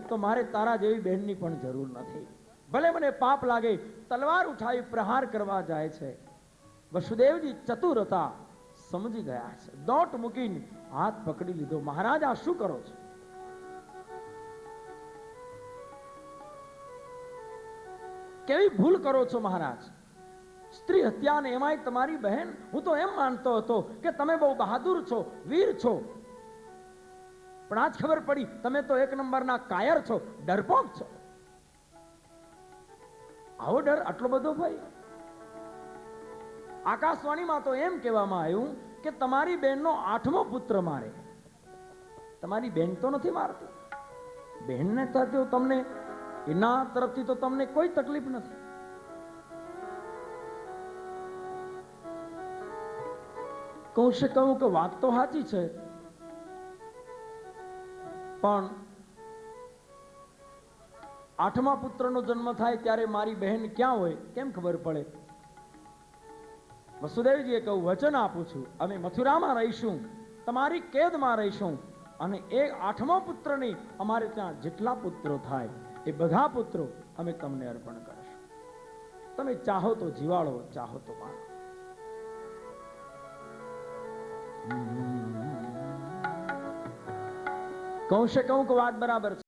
તો મારે તારા જેવી બહેનની પણ જરૂર નથી. ભલે મને પાપ લાગે, તલવાર ઉઠાવી પ્રહાર કરવા જાય છે. વસુદેવજી ચતુર હતા, સમજી ગયા છે. દોટ મૂકીને હાથ પકડી લીધો. મહારાજ, આ શું કરો છો? કેવી ભૂલ કરો છો મહારાજ? સ્ત્રી હત્યા ને એમાંય તમારી બહેન. હું તો એમ માનતો હતો કે તમે બહુ બહાદુર છો, વીર છો, પણ આજ ખબર પડી તમે તો એક નંબરના કાયર છો, ડરપોક છો. આવો ડર, આટલો બધો ભાઈ? આકાશવાણીમાં તો એમ કહેવામાં આવ્યું કે તમારી બહેનનો 8મો પુત્ર મારે. તમારી બહેન તો નથી મારતી. બહેનને તો તમને એના તરફથી તો તમને કોઈ તકલીફ નથી. કૌશે કહું કે વાત તો સાચી છે, પણ 8મા પુત્રનો જન્મ થાય ત્યારે મારી બહેન ક્યાં હોય કેમ ખબર પડે? વસુદેવજીએ કહ્યું, વચન આપું છું, અમે મથુરામાં રહીશું, તમારી કેદમાં રહીશું, અને એ 8મો પુત્ર નહીં, અમારે ત્યાં જેટલા પુત્રો થાય એ બધા પુત્રો અમે તમને અર્પણ કરીશું. તમે ચાહો તો જીવાડો, ચાહો તો મારો. કૌશે કહું કે વાત બરાબર છે.